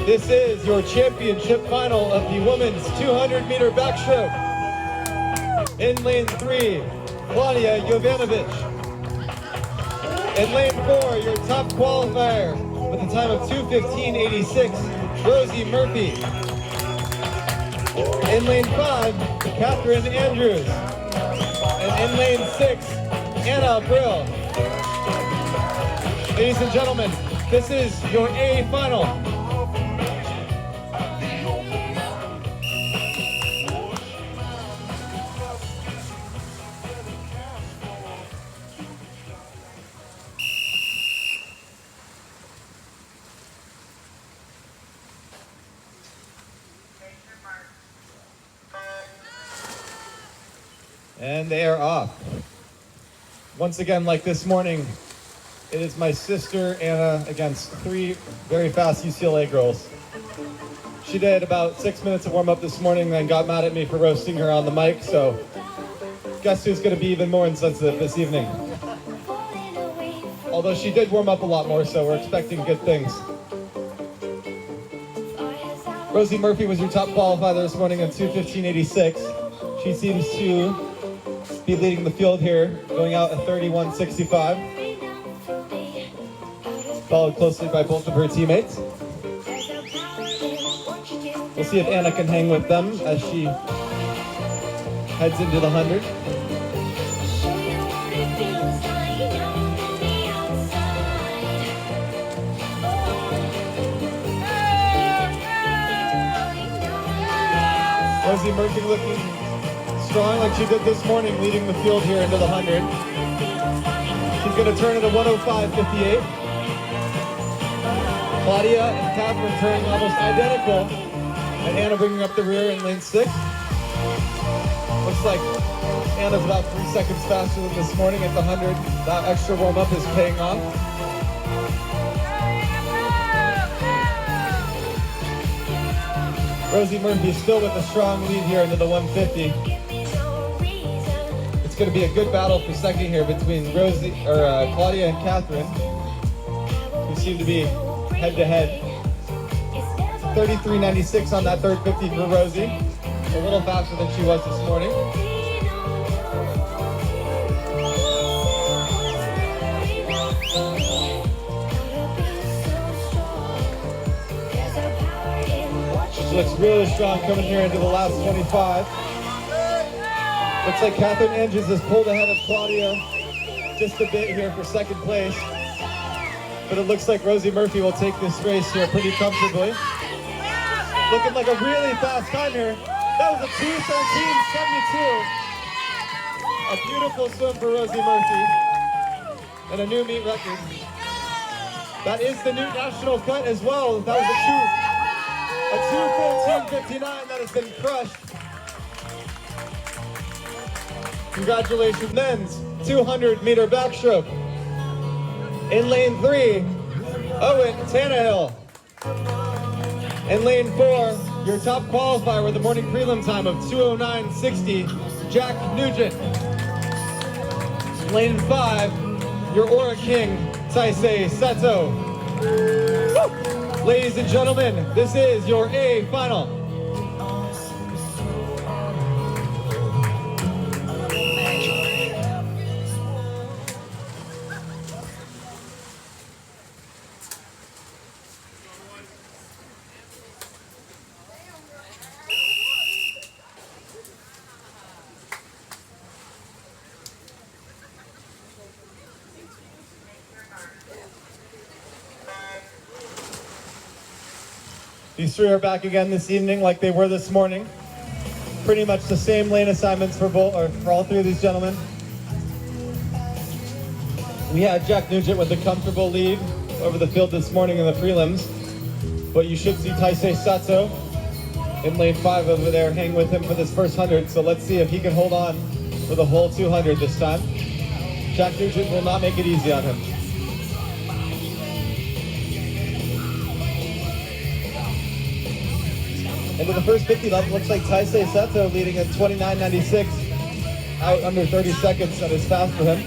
This is your championship final of the women's 200-meter backstroke. In lane 3, Claudia Jovanovic. In lane 4, your top qualifier with a time of 2:15.86, Rosie Murphy. In lane 5, Catherine Andrews. And in lane 6, Anna Brill. Ladies and gentlemen, this is your A final. And they are off. Once again, like this morning, it is my sister Anna against 3 very fast UCLA girls. She did about 6 minutes of warm-up this morning and got mad at me for roasting her on the mic, so guess who's going to be even more insensitive this evening? Although she did warm up a lot more, so we're expecting good things. Rosie Murphy was your top qualifier this morning in 2:15.86. She seems to be leading the field here, going out at 31.65. Followed closely by both of her teammates. We'll see if Anna can hang with them as she heads into the 100. Rosie Murphy looking strong like she did this morning, leading the field here into the 100. She's going to turn at a 1:05.58. Claudia and Catherine turning almost identical, and Anna bringing up the rear in lane 6. Looks like Anna's about 3 seconds faster than this morning at the 100. That extra warm-up is paying off. Rosie Murphy is still with a strong lead here into the 150. It's going to be a good battle for second here between Claudia and Catherine, who seem to be head-to-head. 33.96 on that third 50 for Rosie. A little faster than she was this morning. She looks really strong coming here into the last 25. Looks like Catherine Andrews has pulled ahead of Claudia just a bit here for second place. But it looks like Rosie Murphy will take this race here pretty comfortably. Looking like a really fast time here. That was a 2:13.72. A beautiful swim for Rosie Murphy. And a new meet record. That is the new national cut as well. That was a 2:14.59 that has been crushed. Congratulations. Men's 200-meter backstroke. In lane 3, Owen Tannehill. In lane 4, your top qualifier with a morning prelim time of 2:09.60, Jack Nugent. In lane 5, your Aura King, Taisei Sato. Ladies and gentlemen, this is your A final. These 3 are back again this evening like they were this morning. Pretty much the same lane assignments for all 3 of these gentlemen. We had Jack Nugent with a comfortable lead over the field this morning in the prelims, but you should see Taisei Sato in lane 5 over there hang with him for this first 100, so let's see if he can hold on for the whole 200 this time. Jack Nugent will not make it easy on him. Into the first 50 lap, looks like Taisei Sato leading at 29.96, out under 30 seconds. That is fast for him.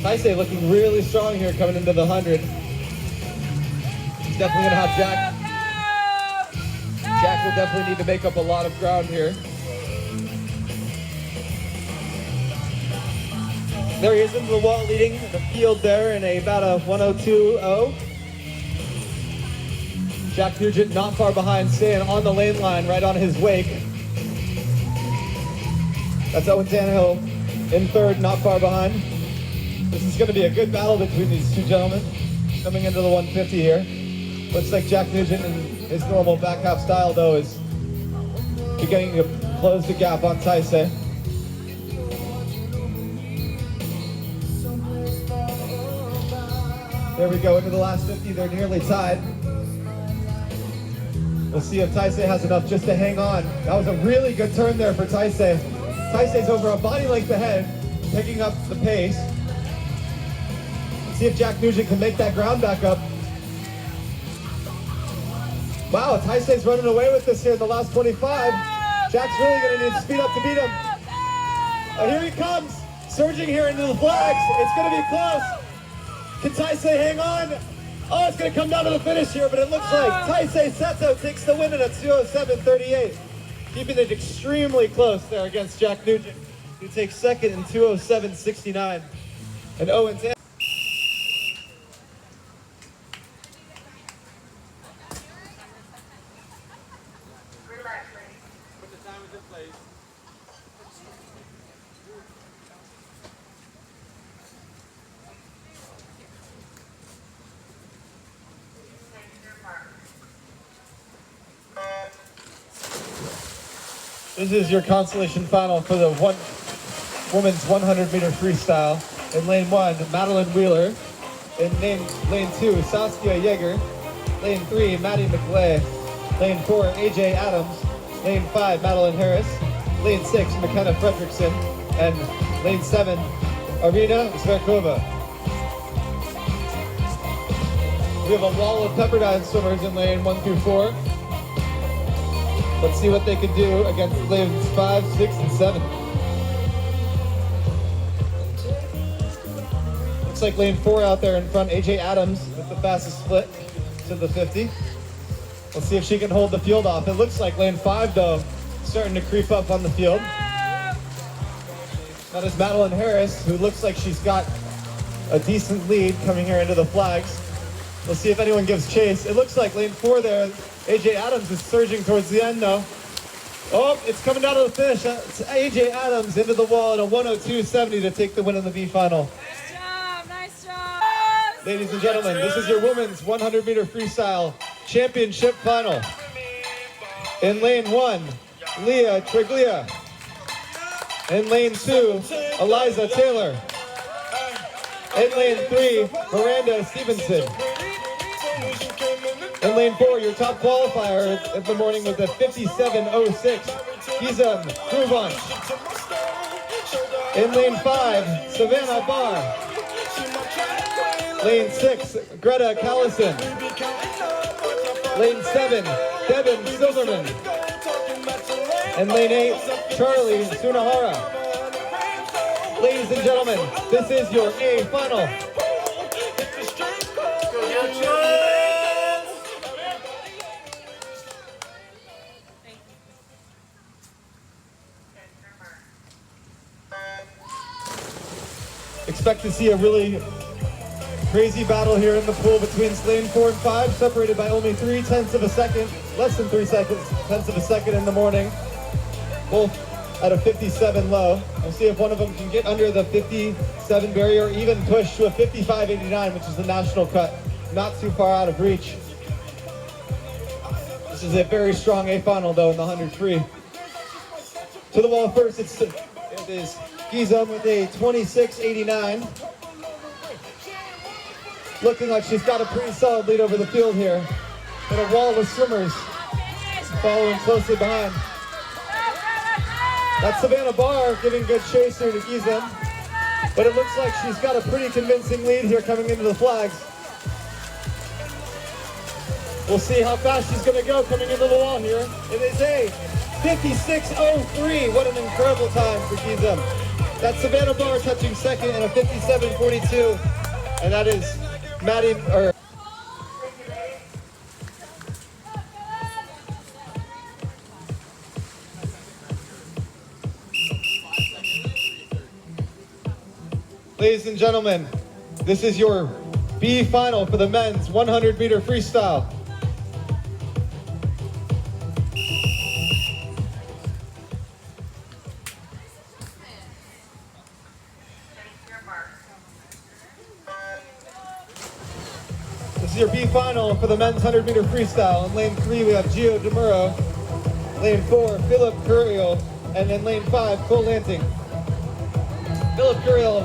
Taisei looking really strong here coming into the 100. He's definitely gonna have Jack. Jack will definitely need to make up a lot of ground here. There he is into the wall, leading the field there in about a 102.0. Jack Nugent not far behind, staying on the lane line, right on his wake. That's Owen Tannehill in third, not far behind. This is going to be a good battle between these two gentlemen coming into the 150 here. Looks like Jack Nugent in his normal back half style, though, is beginning to close the gap on Taisei. There we go, into the last 50, they're nearly tied. We'll see if Taisei has enough just to hang on. That was a really good turn there for Taisei. Taisei's over a body length ahead, picking up the pace. Let's see if Jack Nugent can make that ground back up. Wow, Taisei's running away with this here in the last 25. Jack's really gonna need to speed up to beat him. Here he comes, surging here into the flags. It's gonna be close. Can Taisei hang on? Oh, it's going to come down to the finish here, but it looks like Taisei Seto takes the win in a 2:07.38. Keeping it extremely close there against Jack Nugent, who takes second in 2:07.69. And Owen Tannehill. Put the timers in place. This is your consolation final for the women's 100-meter freestyle. In lane 1, Madeline Wheeler. In lane 2, Saskia Yeager. Lane 3, Maddie McLay. Lane 4, AJ Adams. Lane 5, Madeline Harris. Lane 6, McKenna Fredrickson. And lane 7, Arina Zverkova. We have a wall of Pepperdine swimmers in lane 1 through 4. Let's see what they can do against lanes 5, 6, and 7. Looks like lane 4 out there in front, AJ Adams with the fastest split to the 50. Let's see if she can hold the field off. It looks like lane 5, though, starting to creep up on the field. That is Madeline Harris, who looks like she's got a decent lead coming here into the flags. We'll see if anyone gives chase. It looks like lane 4 there, AJ Adams is surging towards the end, though. Oh, it's coming down to the finish. It's AJ Adams into the wall at a 102.70 to take the win in the B final. Nice job, nice job. Ladies and gentlemen, this is your women's 100-meter freestyle championship final. In lane 1, Leah Triglia. In lane 2, Eliza Taylor. In lane 3, Miranda Stevenson. In lane 4, your top qualifier of the morning was a 57.06, Gizem Kruvon. In lane 5, Savannah Barr. Lane 6, Greta Callison. Lane 7, Devin Silverman. And lane 8, Charlie Sunahara. Ladies and gentlemen, this is your A final. Expect to see a really crazy battle here in the pool between lane 4 and 5, separated by only 0.3 of a second, less than 3 tenths of a second in the morning. Both at a 57 low. We'll see if one of them can get under the 57 barrier or even push to a 55.89, which is the national cut. Not too far out of reach. This is a very strong A final, though, in the 100 free. To the wall first, it is Gizem with a 26.89. Looking like she's got a pretty solid lead over the field here. And a wall of swimmers following closely behind. That's Savannah Barr giving good chase here to Gizem. But it looks like she's got a pretty convincing lead here coming into the flags. We'll see how fast she's going to go coming into the wall here. It is a 56.03. What an incredible time for Gizem. That's Savannah Barr touching second in a 57.42. And that is Maddie, or ladies and gentlemen, this is your B final for the men's 100-meter freestyle. This is your B final for the men's 100-meter freestyle. In lane 3, we have Gio DeMuro. Lane 4, Philip Curiel. And in lane 5, Cole Lanting. Philip Curiel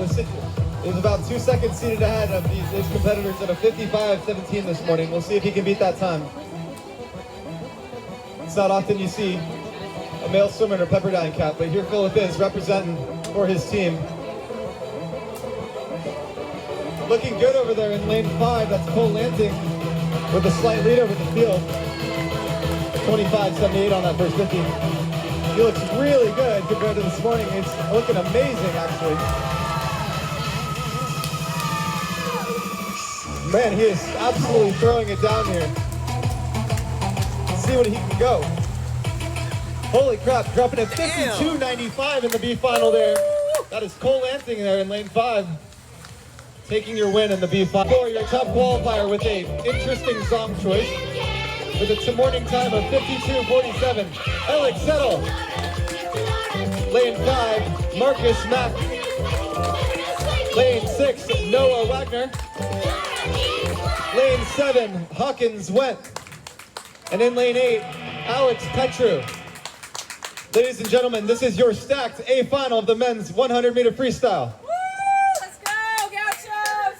is about 2 seconds seated ahead of his competitors at a 55.17 this morning. We'll see if he can beat that time. It's not often you see a male swimmer in a Pepperdine cap, but here Philip is representing for his team. Looking good over there in lane 5, that's Cole Lanting with a slight lead over the field. 25.78 on that first 50. He looks really good compared to this morning. It's looking amazing, actually. Man, he is absolutely throwing it down here. Let's see what he can go. Holy crap, dropping at 52.95 in the B final there. That is Cole Lanting there in lane 5. Taking your win in the B final. For your top qualifier with a interesting song choice. With a morning time of 52.47. Alex Settle. Lane 5, Marcus Mack. Lane 6, Noah Wagner. Lane 7, Hawkins Went. And in lane 8, Alex Petru. Ladies and gentlemen, this is your stacked A final of the men's 100-meter freestyle. Woo! Let's go, Gauchos!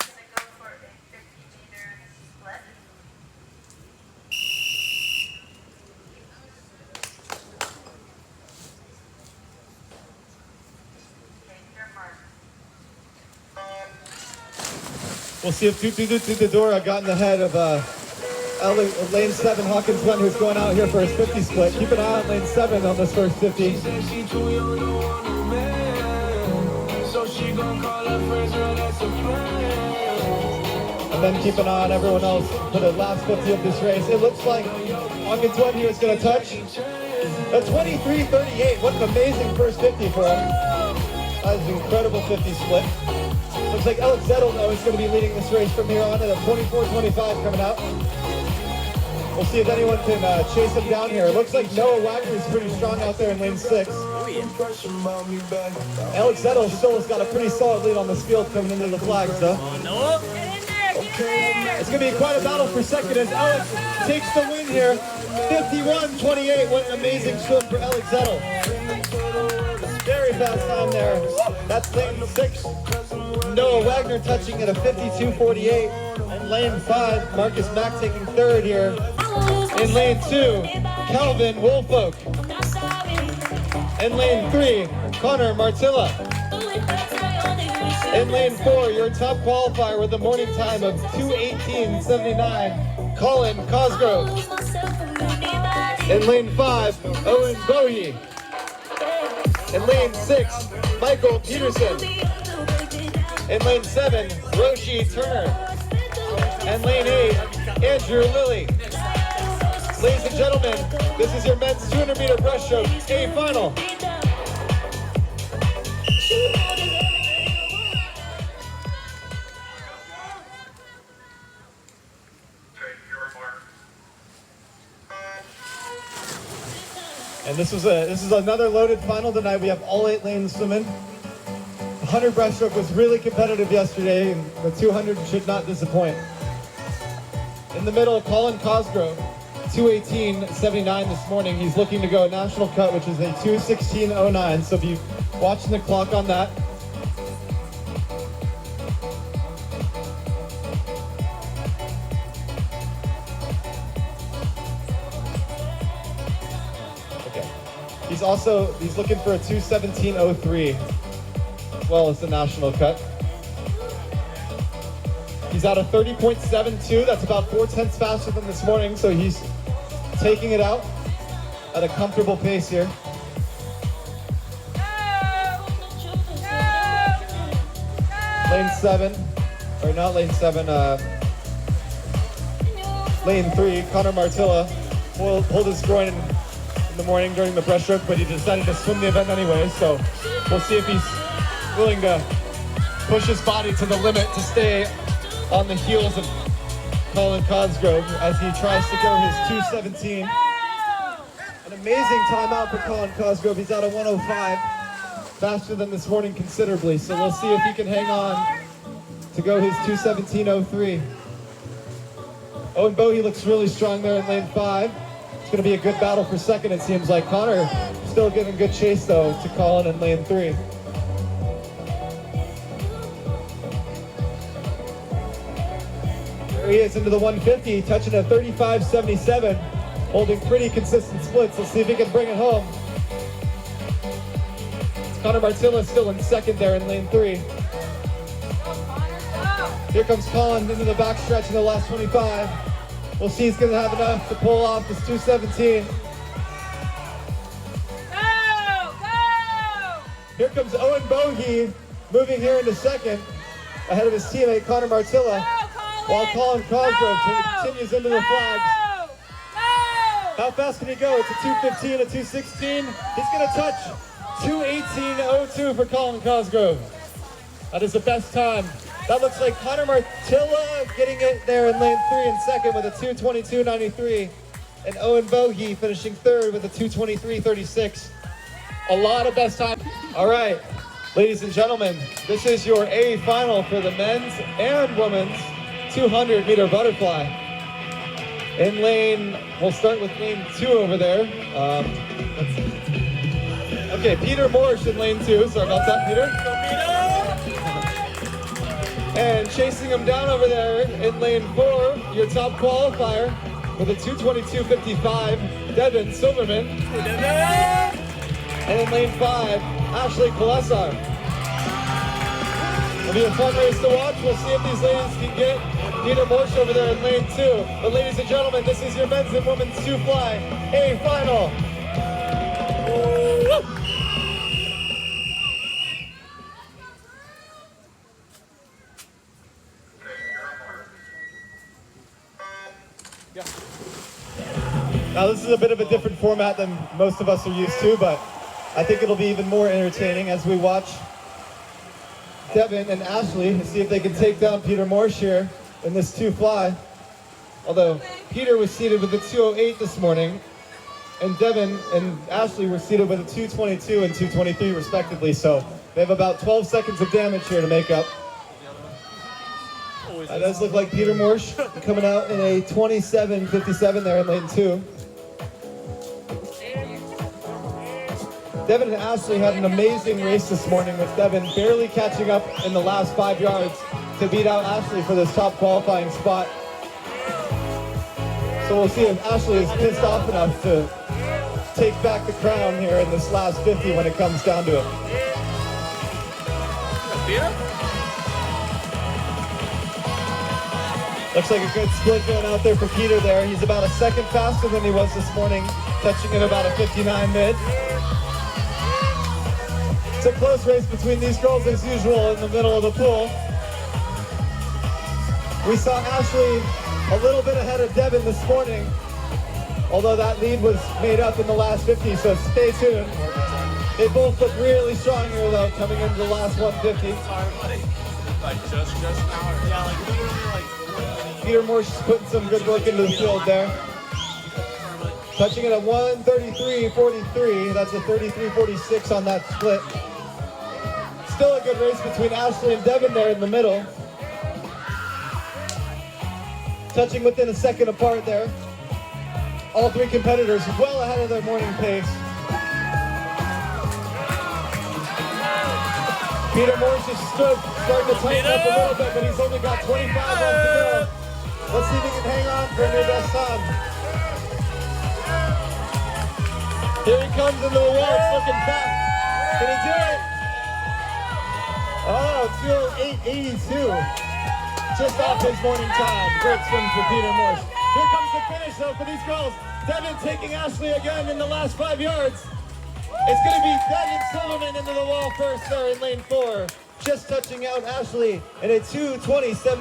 We'll see if Dudora got in the head of lane 7, Hawkins Went, who's going out here for his 50 split. Keep an eye on lane 7 on this first 50. And then keep an eye on everyone else for the last 50 of this race. It looks like Hawkins Went here is going to touch a 23.38. What an amazing first 50 for him. That is an incredible 50 split. Looks like Alex Zettel, though, is going to be leading this race from here on at a 24.25 coming out. We'll see if anyone can chase him down here. It looks like Noah Wagner is pretty strong out there in lane 6. Alex Zettel still has got a pretty solid lead on this field coming into the flags, though. It's going to be quite a battle for second as Alex takes the win here. 51.28. What an amazing swim for Alex Zettel. Very fast time there. That's lane 6. Noah Wagner touching at a 52.48. And lane 5, Marcus Mack taking third here. In lane 2, Calvin Woolfolk. In lane 3, Connor Martilla. In lane 4, your top qualifier with a morning time of 2:18.79, Colin Cosgrove. In lane 5, Owen Bowie. In lane 6, Michael Peterson. In lane 7, Roshi Turner. And lane 8, Andrew Lilly. Ladies and gentlemen, this is your men's 200-meter breaststroke A final. And this is another loaded final tonight. We have all 8 lanes swimming. The 100 breaststroke was really competitive yesterday, and the 200 should not disappoint. In the middle, Colin Cosgrove, 2:18.79 this morning. He's looking to go a national cut, which is a 2:16.09. So be watching the clock on that. Okay. He's looking for a 2:17.03 as well as the national cut. He's at a 30.72. That's about 4/10 faster than this morning, so he's taking it out at a comfortable pace here. Go! Go! lane 7, or not lane 7, lane 3, Connor Martilla pulled his groin in the morning during the breaststroke, but he decided to swim the event anyway, so we'll see if he's willing to push his body to the limit to stay on the heels of Colin Cosgrove as he tries to go his 2:17. An amazing timeout for Colin Cosgrove. He's out of 105, faster than this morning considerably, so we'll see if he can hang on to go his 2:17.03. Owen Bohe looks really strong there in lane 5. It's going to be a good battle for second, it seems like. Connor still giving good chase, though, to Colin in lane 3. There he is into the 150, touching a 35.77, holding pretty consistent splits. Let's see if he can bring it home. It's Connor Martilla still in second there in lane 3. Here comes Colin into the backstretch in the last 25. We'll see he's going to have enough to pull off this 2:17. Go! Here comes Owen Bohe moving here into second ahead of his teammate Connor Martilla, while Colin Cosgrove continues into the flags. How fast can he go? It's a 2:15, a 2:16. He's going to touch 2:18.02 for Colin Cosgrove. That is the best time. That looks like Connor Martilla getting it there in lane 3 in second with a 2:22.93. And Owen Bohe finishing third with a 2:23.36. A lot of best time. All right, ladies and gentlemen, this is your A final for the men's and women's 200-meter butterfly. In lane, we'll start with lane 2 over there. Okay, Peter Morsch in lane 2. Sorry about that, Peter. And chasing him down over there in lane 4, your top qualifier with a 2:22.55, Devin Silverman. And in lane 5, Ashley Kolesar. It'll be a fun race to watch. We'll see if these ladies can get Peter Morsch over there in lane 2. But ladies and gentlemen, this is your men's and women's 2-fly A final. Now this is a bit of a different format than most of us are used to, but I think it'll be even more entertaining as we watch Devin and Ashley to see if they can take down Peter Morsch here in this 2-fly. Although Peter was seated with a 2:08 this morning, and Devin and Ashley were seated with a 2:22 and 2:23 respectively, so they have about 12 seconds of damage here to make up. That does look like Peter Morsch coming out in a 27.57 there in lane 2. Devin and Ashley had an amazing race this morning, with Devin barely catching up in the last 5 yards to beat out Ashley for this top qualifying spot. So we'll see if Ashley is pissed off enough to take back the crown here in this last 50 when it comes down to it. Looks like a good split going out there for Peter there. He's about a second faster than he was this morning, touching at about a 59 mid. It's a close race between these girls as usual in the middle of the pool. We saw Ashley a little bit ahead of Devin this morning, although that lead was made up in the last 50, so stay tuned. They both look really strong here though, coming into the last 150. Peter Morsch is putting some good work into the field there. Touching it at 1:33.43, that's a 33.46 on that split. Still a good race between Ashley and Devin there in the middle. Touching within a second apart there. All three competitors well ahead of their morning pace. Peter Morsch is starting to tighten up a little bit, but he's only got 25 left to go. Let's see if he can hang on for a new best time. Here he comes into the wall, it's looking fast. Can he do it? Oh, 2:08.82. Just off his morning time. Great swim for Peter Morsch. Here comes the finish though for these girls. Devin taking Ashley again in the last 5 yards. It's going to be Devin Silverman into the wall first there in lane 4. Just touching out Ashley in a 2:27.